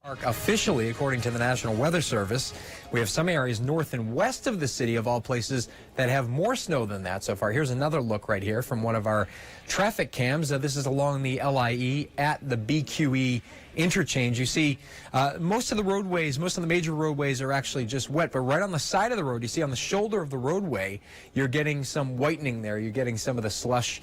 Officially, according to the National Weather Service, we have some areas north and west of the city, of all places, that have more snow than that so far. Here's another look right here from one of our traffic cams. This is along the LIE at the BQE interchange. You see most of the roadways, most of the major roadways are actually just wet, but right on the side of the road, you see on the shoulder of the roadway, you're getting some whitening there. You're getting some of the slush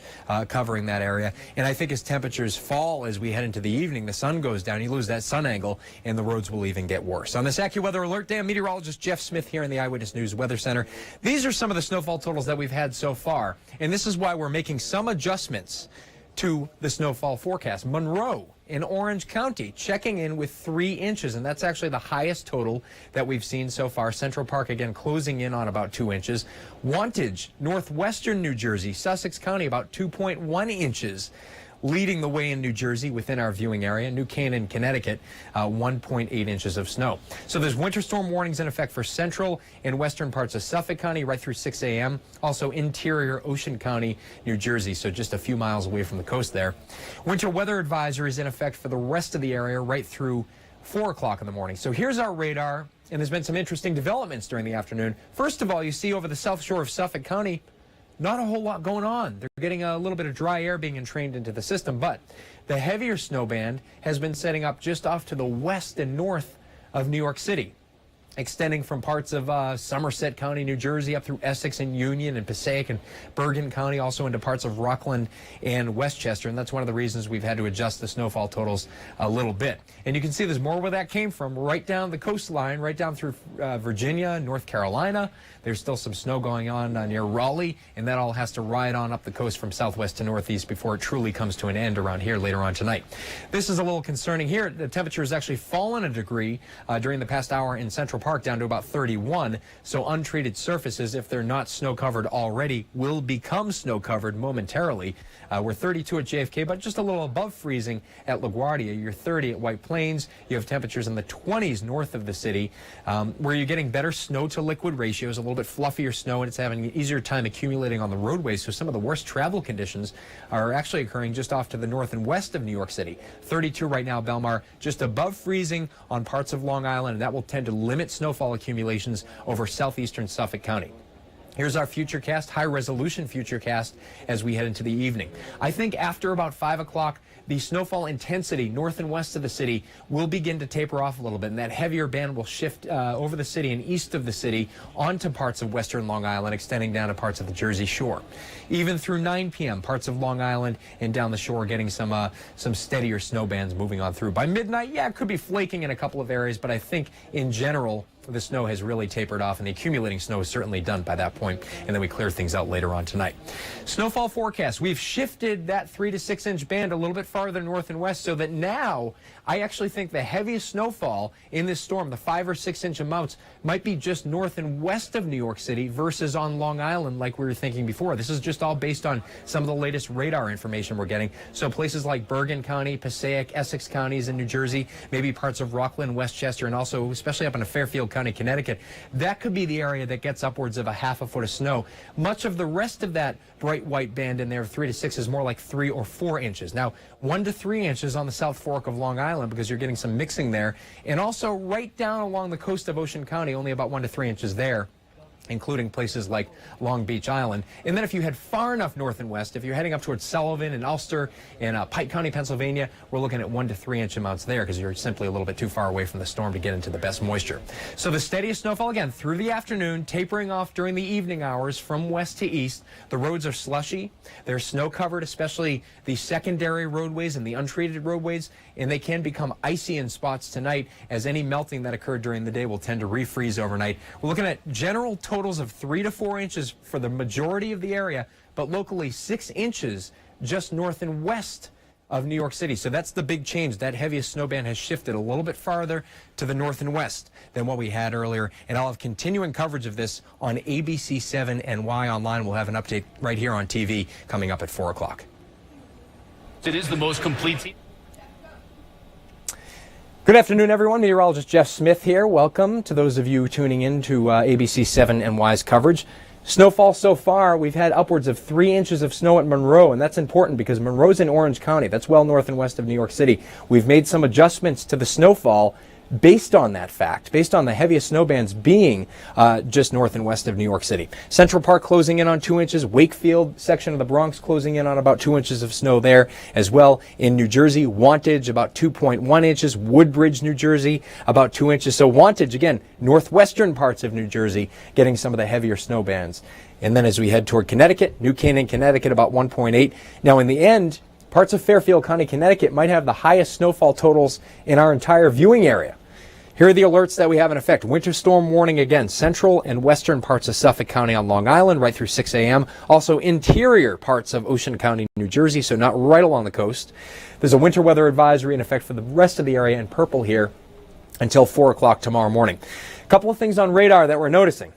covering that area. And I think as temperatures fall as we head into the evening, the sun goes down, you lose that sun angle, and the roads will even get worse. On this AccuWeather Alert Day, I'm meteorologist Jeff Smith here in the Eyewitness News Weather Center. These are some of the snowfall totals that we've had so far, and this is why we're making some adjustments to the snowfall forecast. Monroe in Orange County checking in with 3 inches, and that's actually the highest total that we've seen so far. Central Park again closing in on about 2 inches. Wantage, northwestern New Jersey, Sussex County about 2.1 inches. Leading the way in New Jersey within our viewing area. New Canaan, Connecticut, 1.8 inches of snow. So there's winter storm warnings in effect for central and western parts of Suffolk County right through 6 a.m. Also interior Ocean County, New Jersey, so just a few miles away from the coast there. Winter weather advisory is in effect for the rest of the area right through 4 o'clock in the morning. So here's our radar, and there's been some interesting developments during the afternoon. First of all, you see over the south shore of Suffolk County, not a whole lot going on. They're getting a little bit of dry air being entrained into the system, but the heavier snow band has been setting up just off to the west and north of New York City, extending from parts of Somerset County, New Jersey, up through Essex and Union and Passaic and Bergen County, also into parts of Rockland and Westchester. And that's one of the reasons we've had to adjust the snowfall totals a little bit. And you can see there's more where that came from, right down the coastline, right down through Virginia, North Carolina. There's still some snow going on near Raleigh, and that all has to ride on up the coast from southwest to northeast before it truly comes to an end around here later on tonight. This is a little concerning here. The temperature has actually fallen a degree during the past hour in Central Park down to about 31. So untreated surfaces, if they're not snow covered already, will become snow covered momentarily. We're 32 at JFK, but just a little above freezing at LaGuardia. You're 30 at White Plains. You have temperatures in the 20s north of the city, where you're getting better snow to liquid ratios, a little bit fluffier snow, and it's having an easier time accumulating on the roadways. So some of the worst travel conditions are actually occurring just off to the north and west of New York City. 32 right now, Belmar, just above freezing on parts of Long Island, and that will tend to limit snowfall accumulations over southeastern Suffolk County. Here's our futurecast, high-resolution futurecast as we head into the evening. I think after about 5 o'clock, the snowfall intensity north and west of the city will begin to taper off a little bit, and that heavier band will shift over the city and east of the city onto parts of western Long Island, extending down to parts of the Jersey Shore. Even through 9 p.m., parts of Long Island and down the shore getting some steadier snow bands moving on through. By midnight, yeah, it could be flaking in a couple of areas, but I think in general, the snow has really tapered off, and the accumulating snow is certainly done by that point, and then we clear things out later on tonight. Snowfall forecast, we've shifted that 3 to 6 inch band a little bit farther north and west, so that now I actually think the heaviest snowfall in this storm, the 5 or 6 inch amounts, might be just north and west of New York City versus on Long Island like we were thinking before. This is just all based on some of the latest radar information we're getting. So places like Bergen County, Passaic, Essex counties in New Jersey, maybe parts of Rockland, Westchester, and also especially up in Fairfield County, Connecticut, that could be the area that gets upwards of a half a foot of snow. Much of the rest of that bright white band in there, 3 to 6, is more like 3 or 4 inches. Now, 1 to 3 inches on the South Fork of Long Island because you're getting some mixing there, and also right down along the coast of Ocean County, only about 1 to 3 inches there, including places like Long Beach Island. And then if you head far enough north and west, if you're heading up towards Sullivan and Ulster and Pike County, Pennsylvania, we're looking at 1 to 3 inch amounts there because you're simply a little bit too far away from the storm to get into the best moisture. So the steadiest snowfall again through the afternoon, tapering off during the evening hours from west to east. The roads are slushy. They're snow covered, especially the secondary roadways and the untreated roadways, and they can become icy in spots tonight as any melting that occurred during the day will tend to refreeze overnight. We're looking at general totals of 3 to 4 inches for the majority of the area, but locally 6 inches just north and west of New York City. So that's the big change. That heaviest snow band has shifted a little bit farther to the north and west than what we had earlier. And I'll have continuing coverage of this on ABC7 and Y Online. We'll have an update right here on TV coming up at 4 o'clock. It is the most complete. Good afternoon, everyone. Meteorologist Jeff Smith here. Welcome to those of you tuning in to ABC 7 and Y's coverage. Snowfall so far, we've had upwards of 3 inches of snow at Monroe, and that's important because Monroe's in Orange County. That's well north and west of New York City. We've made some adjustments to the snowfall based on that fact, based on the heaviest snow bands being just north and west of New York City. Central Park closing in on 2 inches, Wakefield section of the Bronx closing in on about 2 inches of snow there as well. In New Jersey, Wantage about 2.1 inches, Woodbridge, New Jersey about 2 inches. So Wantage, again, northwestern parts of New Jersey getting some of the heavier snow bands. And then as we head toward Connecticut, New Canaan, Connecticut about 1.8. Now in the end, parts of Fairfield County, Connecticut might have the highest snowfall totals in our entire viewing area. Here are the alerts that we have in effect. Winter storm warning again, central and western parts of Suffolk County on Long Island right through 6 a.m. Also interior parts of Ocean County, New Jersey, so not right along the coast. There's a winter weather advisory in effect for the rest of the area in purple here until 4 o'clock tomorrow morning. A couple of things on radar that we're noticing.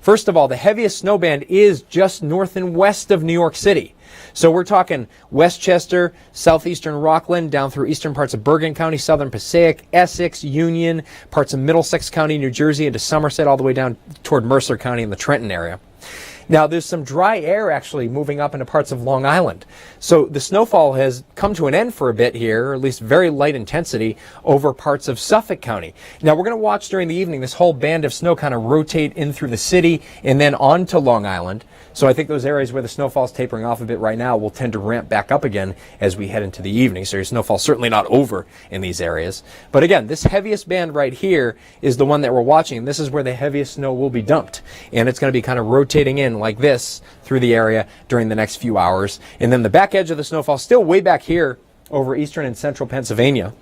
First of all, the heaviest snow band is just north and west of New York City. So we're talking Westchester, southeastern Rockland, down through eastern parts of Bergen County, southern Passaic, Essex, Union, parts of Middlesex County, New Jersey, into Somerset, all the way down toward Mercer County in the Trenton area. Now, there's some dry air actually moving up into parts of Long Island. So the snowfall has come to an end for a bit here, or at least very light intensity, over parts of Suffolk County. Now, we're going to watch during the evening this whole band of snow kind of rotate in through the city and then onto Long Island. So I think those areas where the snowfall is tapering off a bit right now will tend to ramp back up again as we head into the evening. So your snowfall certainly not over in these areas. But again, this heaviest band right here is the one that we're watching. This is where the heaviest snow will be dumped. And it's going to be kind of rotating in like this through the area during the next few hours. And then the back edge of the snowfall still way back here over eastern and central Pennsylvania.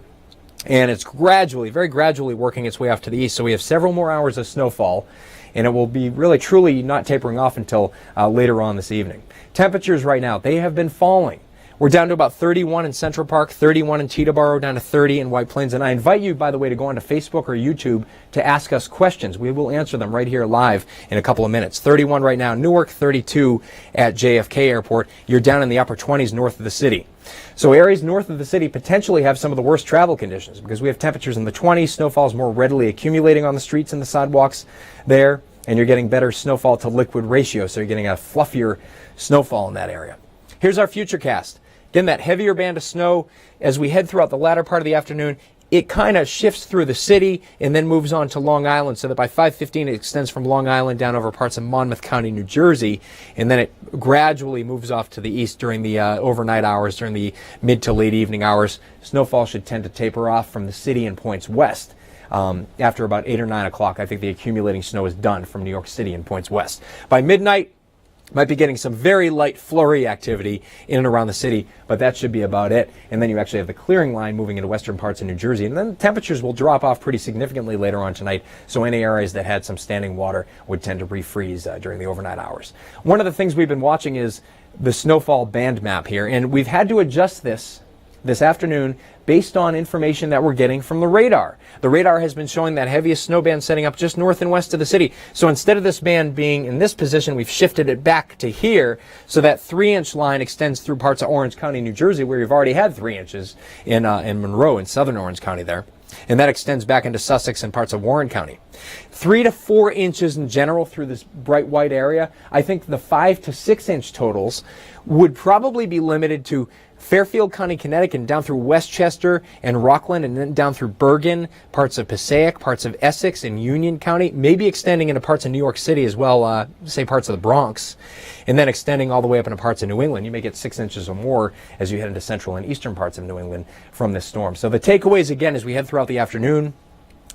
And it's gradually, very gradually working its way off to the east. So we have several more hours of snowfall. And it will be really, truly not tapering off until later on this evening. Temperatures right now, they have been falling. We're down to about 31 in Central Park, 31 in Teterboro, down to 30 in White Plains. And I invite you, by the way, to go onto Facebook or YouTube to ask us questions. We will answer them right here live in a couple of minutes. 31 right now, Newark, 32 at JFK Airport. You're down in the upper 20s north of the city. So areas north of the city potentially have some of the worst travel conditions because we have temperatures in the 20s. Snowfall is more readily accumulating on the streets and the sidewalks there, and you're getting better snowfall to liquid ratio, so you're getting a fluffier snowfall in that area. Here's our futurecast. Again, that heavier band of snow, as we head throughout the latter part of the afternoon, it kind of shifts through the city and then moves on to Long Island, so that by 5:15 it extends from Long Island down over parts of Monmouth County, New Jersey, and then it gradually moves off to the east during the overnight hours, during the mid to late evening hours. Snowfall should tend to taper off from the city and points west. After about 8 or 9 o'clock, I think the accumulating snow is done from New York City and points west. By midnight, might be getting some very light flurry activity in and around the city, but that should be about it. And then you actually have the clearing line moving into western parts of New Jersey. And then the temperatures will drop off pretty significantly later on tonight. So any areas that had some standing water would tend to refreeze during the overnight hours. One of the things we've been watching is the snowfall band map here. And we've had to adjust this afternoon based on information that we're getting from the radar. The radar has been showing that heaviest snow band setting up just north and west of the city. So instead of this band being in this position, we've shifted it back to here, so that 3-inch line extends through parts of Orange County, New Jersey, where you've already had 3 inches in Monroe in southern Orange County there. And that extends back into Sussex and parts of Warren County. 3 to 4 inches in general through this bright white area. I think the 5 to 6 inch totals would probably be limited to Fairfield County, Connecticut, down through Westchester and Rockland, and then down through Bergen, parts of Passaic, parts of Essex and Union County, maybe extending into parts of New York City as well, say parts of the Bronx, and then extending all the way up into parts of New England. You may get 6 inches or more as you head into central and eastern parts of New England from this storm. So the takeaways, again, as we head throughout the afternoon,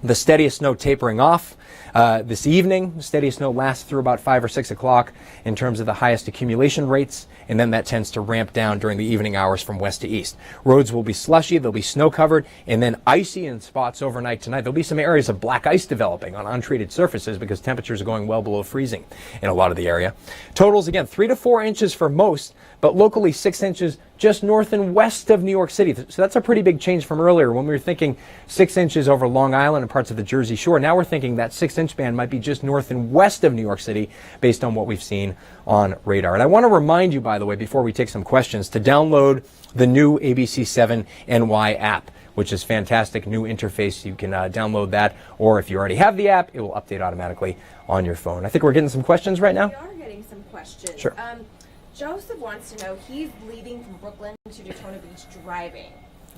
the steadiest snow tapering off this evening. Steadiest snow lasts through about 5 or 6 o'clock in terms of the highest accumulation rates, and then that tends to ramp down during the evening hours from west to east. Roads will be slushy, they'll be snow covered, and then icy in spots overnight tonight. There'll be some areas of black ice developing on untreated surfaces because temperatures are going well below freezing in a lot of the area. Totals, again, 3 to 4 inches for most, but locally 6 inches just north and west of New York City. So that's a pretty big change from earlier when we were thinking 6 inches over Long Island and parts of the Jersey Shore. Now we're thinking that 6-inch band might be just north and west of New York City based on what we've seen on radar. And I want to remind you, by the way, before we take some questions, to download the new ABC7 NY app, which is fantastic, new interface. You can download that, or if you already have the app, it will update automatically on your phone. I think we're getting some questions right now. We are getting some questions. Sure. Joseph wants to know, he's leaving from Brooklyn to Daytona Beach driving.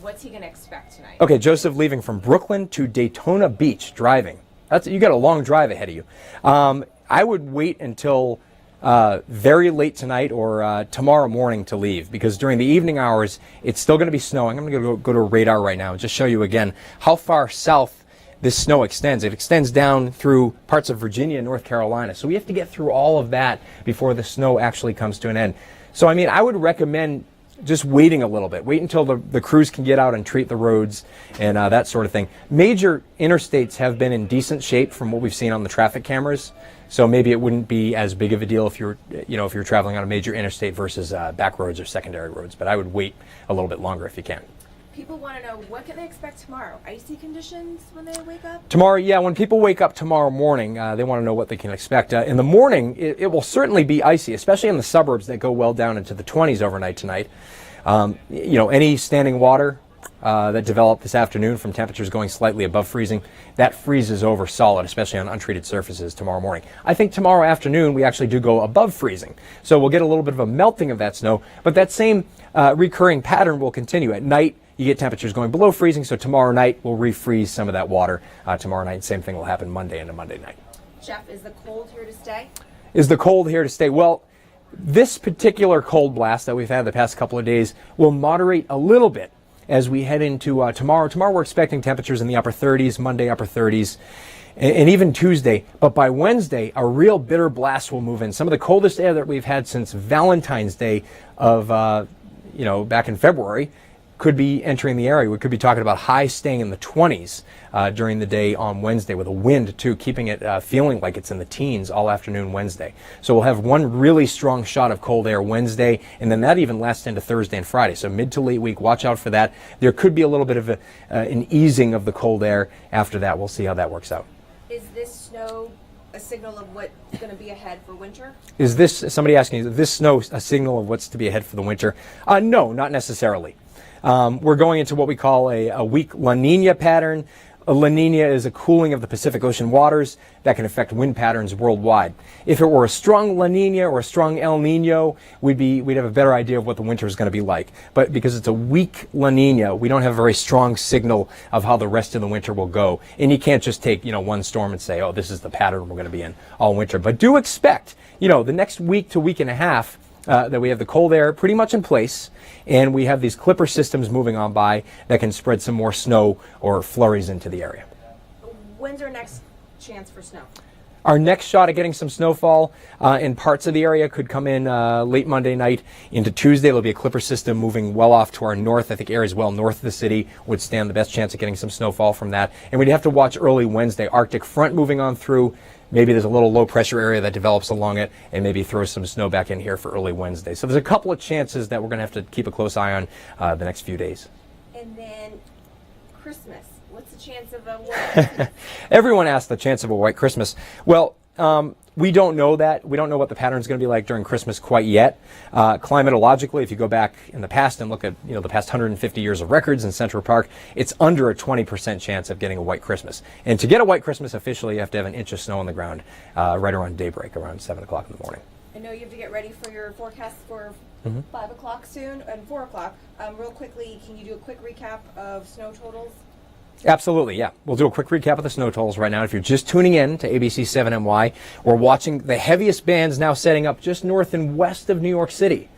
What's he going to expect tonight? Okay, Joseph leaving from Brooklyn to Daytona Beach driving. You got a long drive ahead of you. I would wait until very late tonight or tomorrow morning to leave, because during the evening hours it's still going to be snowing. I'm going to go to a radar right now and just show you again how far south this snow extends. It extends down through parts of Virginia and North Carolina. So we have to get through all of that before the snow actually comes to an end. So I mean, I would recommend just waiting a little bit. Wait until the crews can get out and treat the roads and that sort of thing. Major interstates have been in decent shape from what we've seen on the traffic cameras. So maybe it wouldn't be as big of a deal if you're traveling on a major interstate versus back roads or secondary roads. But I would wait a little bit longer if you can. People want to know, what can they expect tomorrow? Icy conditions when they wake up? Tomorrow, yeah, when people wake up tomorrow morning, they want to know what they can expect. In the morning, it will certainly be icy, especially in the suburbs that go well down into the 20s overnight tonight. Any standing water that developed this afternoon from temperatures going slightly above freezing, that freezes over solid, especially on untreated surfaces tomorrow morning. I think tomorrow afternoon we actually do go above freezing. So we'll get a little bit of a melting of that snow, but that same recurring pattern will continue. At night, you get temperatures going below freezing, so tomorrow night we'll refreeze some of that water. Tomorrow night, same thing will happen Monday into Monday night. Jeff, is the cold here to stay? Is the cold here to stay? Well, this particular cold blast that we've had the past couple of days will moderate a little bit as we head into tomorrow. Tomorrow we're expecting temperatures in the upper 30s, Monday upper 30s, and even Tuesday. But by Wednesday, a real bitter blast will move in. Some of the coldest air that we've had since Valentine's Day of, back in February could be entering the area. We could be talking about highs staying in the 20s during the day on Wednesday, with a wind too, keeping it feeling like it's in the teens all afternoon Wednesday. So we'll have one really strong shot of cold air Wednesday, and then that even lasts into Thursday and Friday. So mid to late week, watch out for that. There could be a little bit of an easing of the cold air after that. We'll see how that works out. Is this snow a signal of what's going to be ahead for winter? Is this, somebody asking, is this snow a signal of what's to be ahead for the winter? No, not necessarily. We're going into what we call a weak La Nina pattern. A La Nina is a cooling of the Pacific Ocean waters that can affect wind patterns worldwide. If it were a strong La Nina or a strong El Nino, we'd have a better idea of what the winter is going to be like. But because it's a weak La Nina, we don't have a very strong signal of how the rest of the winter will go. And you can't just take, one storm and say, oh, this is the pattern we're going to be in all winter. But do expect, the next week to week and a half that we have the cold air pretty much in place, and we have these clipper systems moving on by that can spread some more snow or flurries into the area. When's our next chance for snow? Our next shot at getting some snowfall in parts of the area could come in late Monday night into Tuesday. There'll be a clipper system moving well off to our north. I think areas well north of the city would stand the best chance of getting some snowfall from that. And we'd have to watch early Wednesday. Arctic front moving on through. Maybe there's a little low pressure area that develops along it, and maybe throw some snow back in here for early Wednesday. So there's a couple of chances that we're going to have to keep a close eye on the next few days. And then Christmas. What's the chance of a white Christmas? Everyone asks the chance of a white Christmas. Well, we don't know that. We don't know what the pattern is going to be like during Christmas quite yet. Climatologically, if you go back in the past and look at the past 150 years of records in Central Park, it's under a 20% chance of getting a white Christmas. And to get a white Christmas officially, you have to have an inch of snow on the ground right around daybreak, around 7 o'clock in the morning. I know you have to get ready for your forecast for 5 o'clock soon and 4 o'clock. Real quickly, can you do a quick recap of snow totals? Absolutely, yeah. We'll do a quick recap of the snow totals right now. If you're just tuning in to ABC 7NY, we're watching the heaviest bands now setting up just north and west of New York City.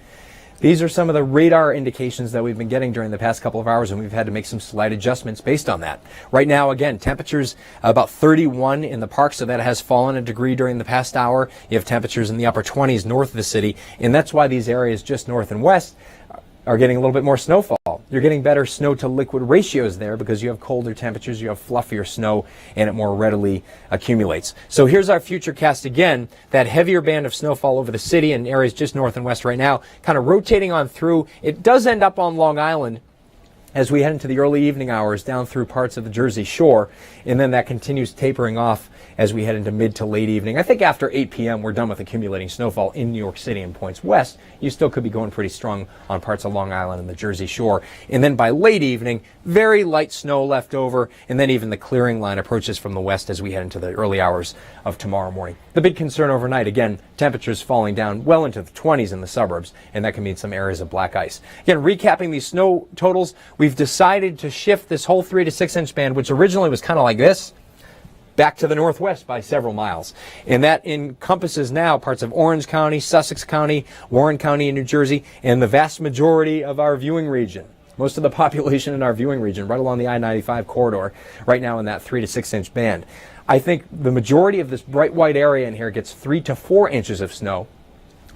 These are some of the radar indications that we've been getting during the past couple of hours, and we've had to make some slight adjustments based on that. Right now, again, temperatures about 31 in the park, so that has fallen a degree during the past hour. You have temperatures in the upper 20s north of the city, and that's why these areas just north and west are getting a little bit more snowfall. You're getting better snow to liquid ratios there because you have colder temperatures, you have fluffier snow, and it more readily accumulates. So here's our future cast again. That heavier band of snowfall over the city and areas just north and west right now, kind of rotating on through. It does end up on Long Island as we head into the early evening hours down through parts of the Jersey Shore, and then that continues tapering off as we head into mid to late evening. I think after 8 p.m. we're done with accumulating snowfall in New York City and points west. You still could be going pretty strong on parts of Long Island and the Jersey Shore. And then by late evening, very light snow left over, and then even the clearing line approaches from the west as we head into the early hours of tomorrow morning. The big concern overnight, again, temperatures falling down well into the 20s in the suburbs, and that can mean some areas of black ice. Again, recapping these snow totals, we we've decided to shift this whole 3 to 6 inch band, which originally was kind of like this, back to the northwest by several miles. And that encompasses now parts of Orange County, Sussex County, Warren County in New Jersey, and the vast majority of our viewing region. Most of the population in our viewing region, right along the I-95 corridor, right now in that 3 to 6 inch band. I think the majority of this bright white area in here gets 3 to 4 inches of snow.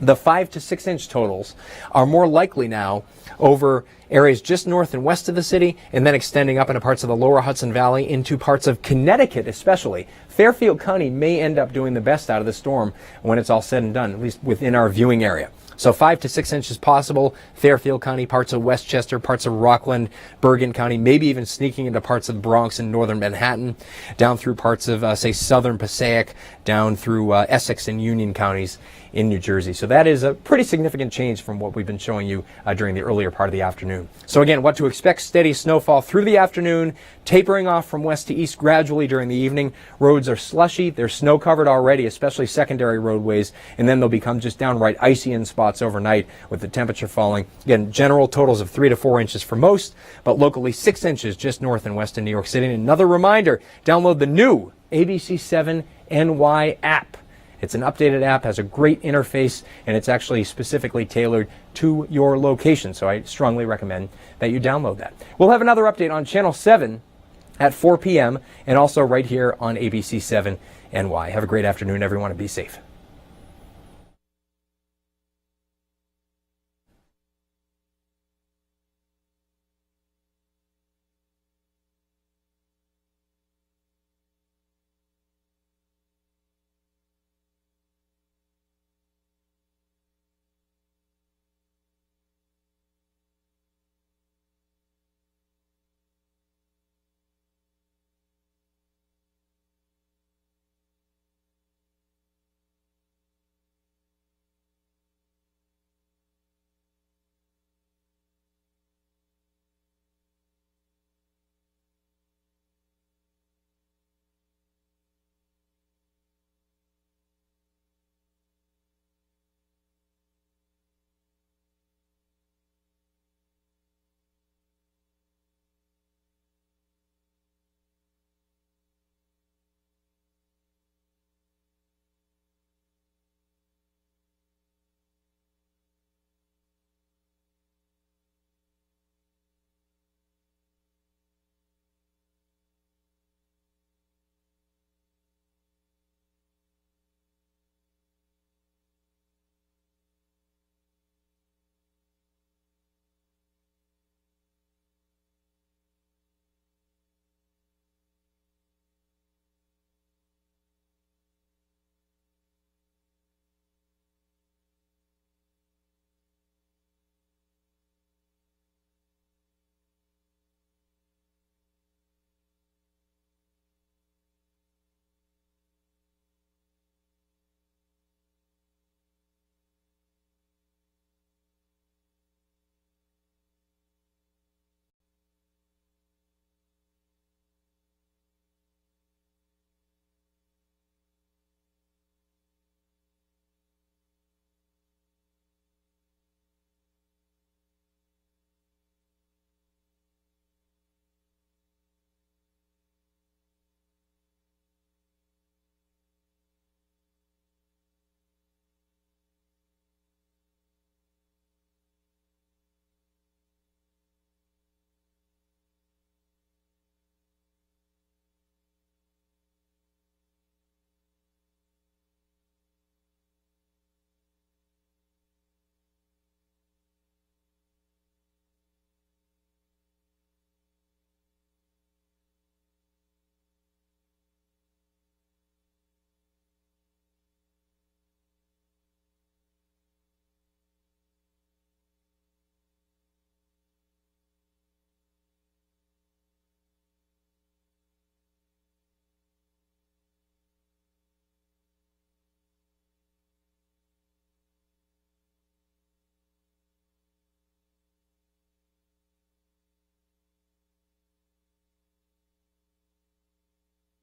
The 5 to 6 inch totals are more likely now over areas just north and west of the city, and then extending up into parts of the lower Hudson Valley, into parts of Connecticut especially. Fairfield County may end up doing the best out of the storm when it's all said and done, at least within our viewing area. So 5 to 6 inches possible. Fairfield County, parts of Westchester, parts of Rockland, Bergen County, maybe even sneaking into parts of the Bronx and northern Manhattan, down through parts of, say, southern Passaic, down through Essex and Union counties in New Jersey. So that is a pretty significant change from what we've been showing you during the earlier part of the afternoon. So again, what to expect: steady snowfall through the afternoon, tapering off from west to east gradually during the evening. Roads are slushy. They're snow covered already, especially secondary roadways, and then they'll become just downright icy in spots overnight with the temperature falling. Again, general totals of 3 to 4 inches for most, but locally 6 inches just north and west of New York City. And another reminder, download the new ABC7 NY app. It's an updated app, has a great interface, and it's actually specifically tailored to your location. So I strongly recommend that you download that. We'll have another update on Channel 7 at 4 p.m. and also right here on ABC7 NY. Have a great afternoon, everyone, and be safe.